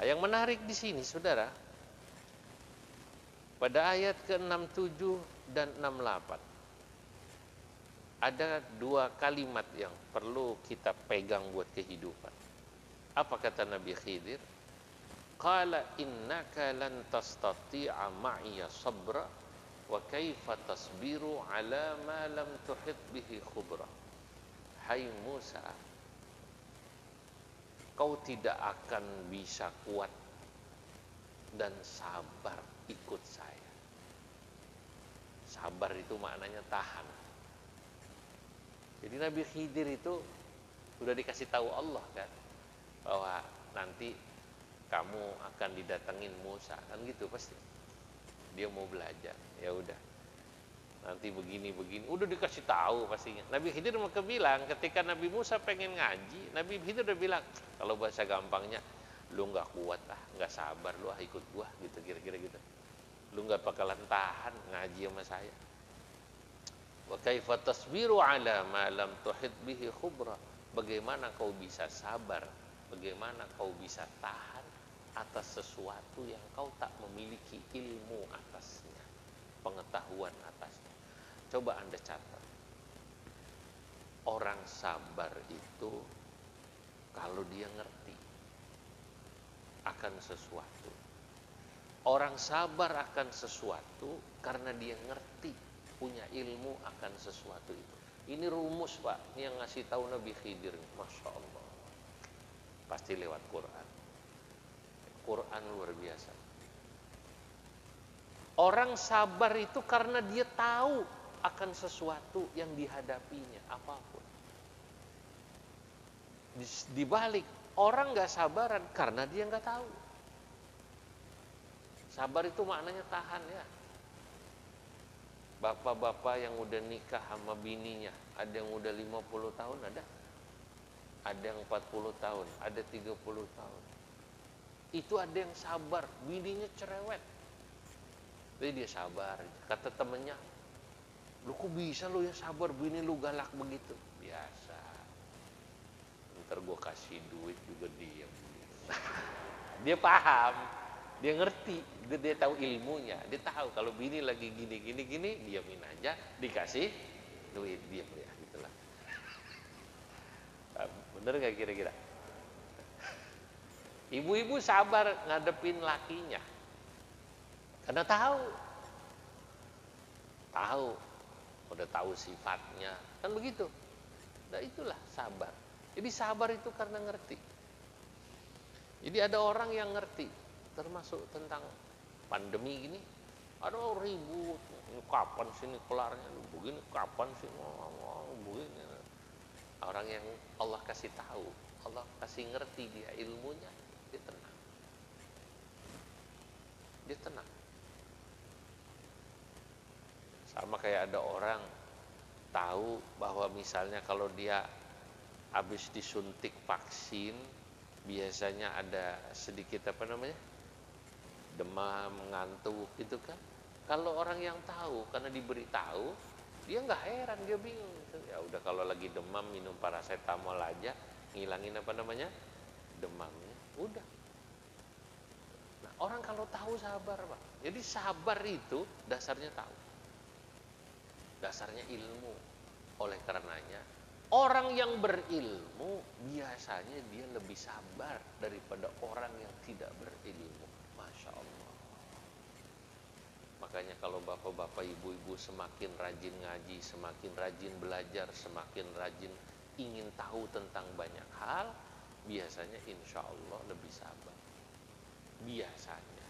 Yang menarik di sini, saudara, pada ayat ke-67 dan 68 ada dua kalimat yang perlu kita pegang buat kehidupan. Apa kata Nabi Khidir? Qala innaka lan tastati'a ma'iya sabra wa kaifa tasbiru ala ma lam tuhit bihi khubra. Hai Musa, kau tidak akan bisa kuat dan sabar ikut saya. Sabar itu maknanya tahan. Jadi Nabi Khidir itu sudah dikasih tahu Allah kan, bahwa nanti kamu akan didatengin Musa, kan gitu pasti. Dia mau belajar, ya udah. Nanti begini, udah dikasih tahu pastinya. Nabi Khidir maka bilang, ketika Nabi Musa pengen ngaji, Nabi Khidir udah bilang, kalau bahasa gampangnya, lu nggak kuat nggak sabar, lu ikut gua, gitu kira-kira gitu. Lu nggak bakalan tahan ngaji sama saya. Wa kaifa tasbiru ala ma lam tuhit bihi khubra. Bagaimana kau bisa sabar? Bagaimana kau bisa tahan atas sesuatu yang kau tak memiliki ilmu atasnya, pengetahuan atasnya? Coba Anda catat. Orang sabar itu kalau dia ngerti akan sesuatu. Orang sabar akan sesuatu karena dia ngerti, punya ilmu akan sesuatu itu. Ini rumus, Pak, ini yang ngasih tahu Nabi Khidir. Masya Allah. Pasti lewat Quran. Quran luar biasa. Orang sabar itu karena dia tahu akan sesuatu yang dihadapinya, apapun. Dibalik, orang gak sabaran karena dia gak tahu. Sabar itu maknanya tahan ya. Bapak-bapak yang udah nikah sama bininya, ada yang udah 50 tahun, ada yang 40 tahun, ada 30 tahun. Itu ada yang sabar, bininya cerewet, jadi dia sabar. Kata temennya, lu kok bisa lu ya sabar, bini lu galak begitu? Biasa, ntar gua kasih duit juga diam. Dia paham, dia ngerti, dia tahu ilmunya, dia tahu kalau bini lagi gini, diamin aja, dikasih duit, diam ya, gitulah. Bener gak kira-kira? Ibu-ibu sabar ngadepin lakinya, karena tahu, udah tahu sifatnya, kan begitu. Nah itulah sabar. Jadi sabar itu karena ngerti. Jadi ada orang yang ngerti, termasuk tentang pandemi gini, ada ribut, kapan sini kelarnya, begini kapan sih begini. Orang yang Allah kasih tahu, Allah kasih ngerti dia ilmunya, dia tenang. Dia tenang. Sama kayak ada orang tahu bahwa misalnya kalau dia habis disuntik vaksin, biasanya ada sedikit demam, ngantuk gitu kan. Kalau orang yang tahu karena diberitahu, dia nggak heran, dia bingung. Ya udah kalau lagi demam minum paracetamol aja, ngilangin demamnya. Udah. Nah, orang kalau tahu sabar, Pak. Jadi sabar itu dasarnya tahu. Dasarnya ilmu. Oleh karenanya, orang yang berilmu biasanya dia lebih sabar daripada orang yang tidak berilmu. Masya Allah. Makanya kalau bapak-bapak, ibu-ibu semakin rajin ngaji, semakin rajin belajar, semakin rajin ingin tahu tentang banyak hal, biasanya insya Allah lebih sabar. Biasanya.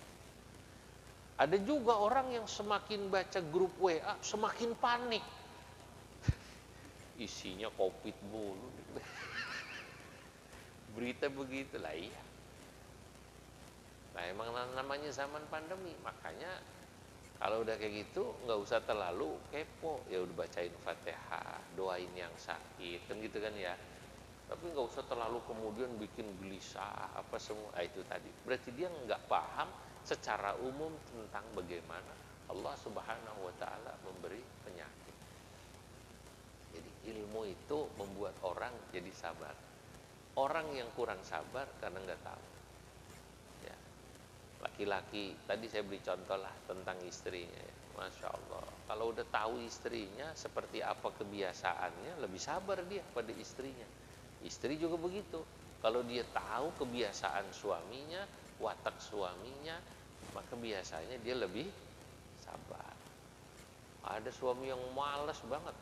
Ada juga orang yang semakin baca grup WA, semakin panik. Isinya COVID mulu. Berita begitulah, iya. Nah emang namanya zaman pandemi, makanya kalau udah kayak gitu nggak usah terlalu kepo, ya udah bacain Fatihah, doain yang sakit, kan gitu kan ya. Tapi nggak usah terlalu kemudian bikin gelisah apa semua. Itu tadi. Berarti dia nggak paham secara umum tentang bagaimana Allah Subhanahu wa taala memberi penyakit. Jadi ilmu itu membuat orang jadi sabar. Orang yang kurang sabar karena nggak tahu. Ya, Laki-laki, tadi saya beri contoh lah tentang istrinya. Masya Allah, kalau udah tahu istrinya seperti apa kebiasaannya, lebih sabar dia pada istrinya. Istri juga begitu, kalau dia tahu kebiasaan suaminya, watak suaminya, maka biasanya dia lebih sabar. Ada suami yang malas banget,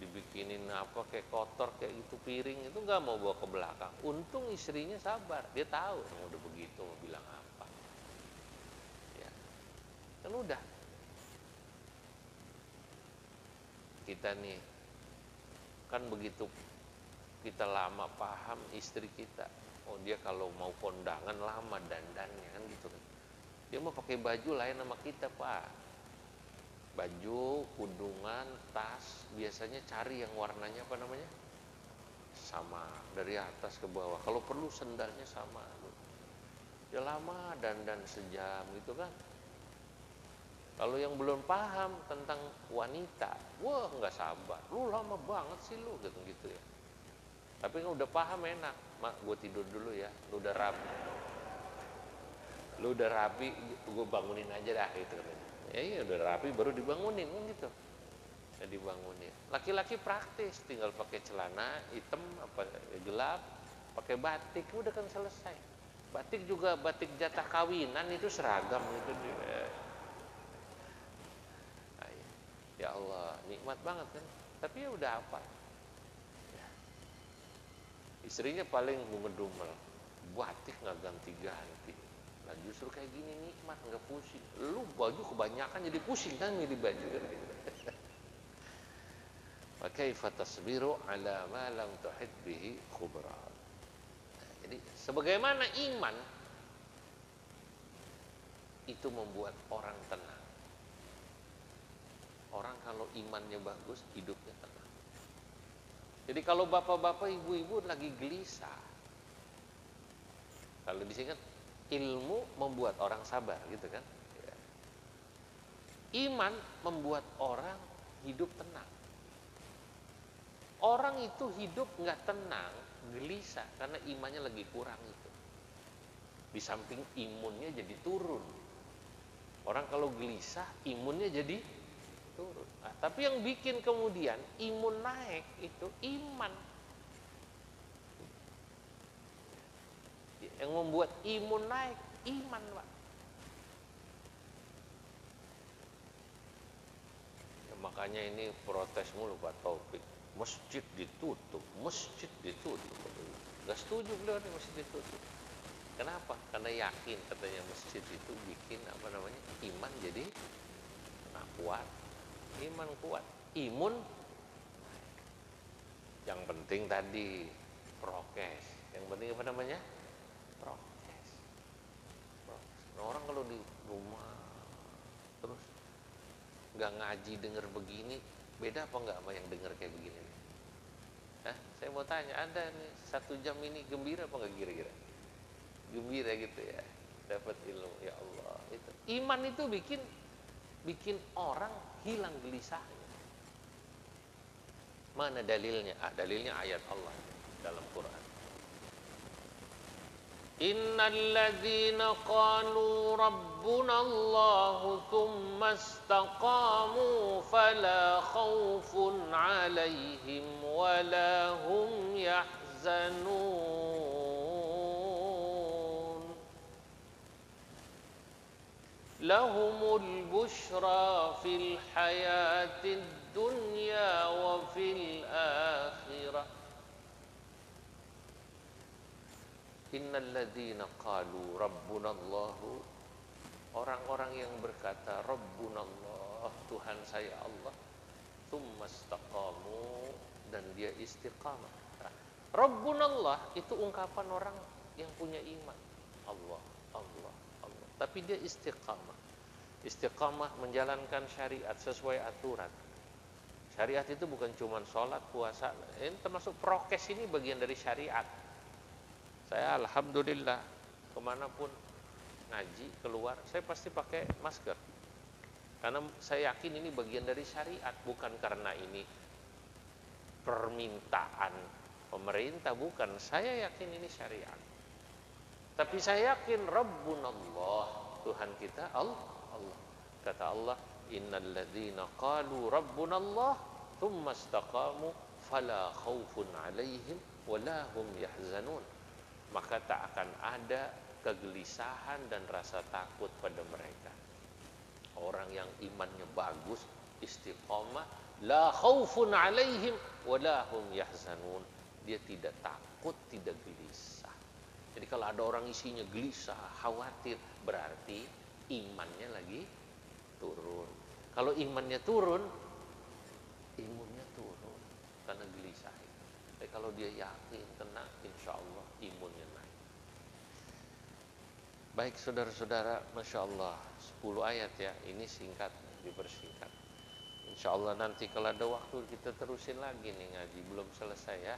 dibikinin apa kayak kotor kayak gitu, piring itu nggak mau bawa ke belakang. Untung istrinya sabar, dia tahu udah begitu mau bilang apa, ya kan udah. Kita nih kan begitu kita lama paham istri kita, oh dia kalau mau kondangan lama dandannya kan gitu kan, dia mau pakai baju lain sama kita pak, baju, kudungan, tas, biasanya cari yang warnanya apa namanya sama dari atas ke bawah, kalau perlu sendalnya sama. Ya lama dandan sejam gitu kan. Kalau yang belum paham tentang wanita, wah nggak sabar, lu lama banget sih lu gitu ya. Tapi kan udah paham enak, mak gue tidur dulu ya, lu udah rapi, gue bangunin aja dah gitu katanya. Ya iya udah rapi baru dibangunin kan gitu. Ya dibangunin. Laki-laki praktis, tinggal pakai celana hitam apa gelap, pakai batik udah kan selesai. Batik juga batik jatah kawinan itu seragam gitu. Ya Allah, nikmat banget kan. Tapi ya udah apa? Ya. Istrinya paling ngedumel, batik nggak ganti-ganti. Nah justru kayak gini nikmat, nggak pusing. Lu baju kebanyakan jadi pusing kan milih baju kan gitu. Wa kaifa tasbiru ala ma lam tuhit bihi khubra. Jadi sebagaimana iman itu membuat orang tenang. Orang kalau imannya bagus, hidupnya tenang. Jadi kalau bapak-bapak, ibu-ibu lagi gelisah, kalau di sini kan ilmu membuat orang sabar, gitu kan? Ya. Iman membuat orang hidup tenang. Orang itu hidup nggak tenang, gelisah karena imannya lagi kurang itu. Di samping imunnya jadi turun. Orang kalau gelisah, imunnya jadi turun. Nah, tapi yang bikin kemudian imun naik itu iman. Yang membuat imun naik iman, Pak. Ya, makanya ini protes mulu Pak Taufik. Masjid ditutup, masjid ditutup. Gak setuju beliau nih masjid ditutup. Kenapa? Karena yakin katanya masjid itu bikin apa namanya iman jadi kuat. Iman kuat, imun. Yang penting tadi prokes. Yang penting apa namanya? Prokes. Nah, orang kalau di rumah terus nggak ngaji denger begini, beda apa nggak sama yang denger kayak begini? Hah? Saya mau tanya, Anda nih 1 jam ini gembira apa nggak kira-kira? Gembira gitu ya, dapat ilmu. Ya Allah, itu iman itu bikin orang hilang gelisahnya. Mana dalilnya? Dalilnya ayat Allah dalam Quran. Innal ladzina qalu rabbuna Allah tsumma istaqamu fala khaufun 'alaihim wala hum yahzanun. Lahumul busyra fil hayatid dunya wa fil akhirah. Innal ladzina qalu rabbunallahu, orang-orang yang berkata rabbunallah, Tuhan saya Allah, tsumastaqamu, dan dia istiqamah. Nah, rabbunallah itu ungkapan orang yang punya iman. Allah, Allah, Allah. Tapi dia istiqamah. Istiqamah menjalankan syariat sesuai aturan. Syariat itu bukan cuma sholat, puasa, ini termasuk prokes, ini bagian dari syariat. Saya alhamdulillah kemanapun ngaji keluar, saya pasti pakai masker. Karena saya yakin ini bagian dari syariat, bukan karena ini permintaan pemerintah, bukan. Saya yakin ini syariat. Tapi saya yakin Rabbunallah, Tuhan kita Allah. Kata Allah, innal ladzina qalu rabbunallah tsumma istaqamu fala khaufun 'alaihim wala hum yahzanun. Maka tak akan ada kegelisahan dan rasa takut pada mereka. Orang yang imannya bagus, istiqamah, la khaufun 'alaihim wala hum yahzanun. Dia tidak takut, tidak gelisah. Jadi kalau ada orang isinya gelisah, khawatir, berarti imannya lagi turun. Kalau imannya turun, imunnya turun karena gelisah. Tapi kalau dia yakin, tenang, insya Allah imunnya naik. Baik saudara-saudara, Masya Allah 10 ayat ya, ini singkat, dipersingkat. Insya Allah nanti kalau ada waktu kita terusin lagi nih ngaji, belum selesai ya.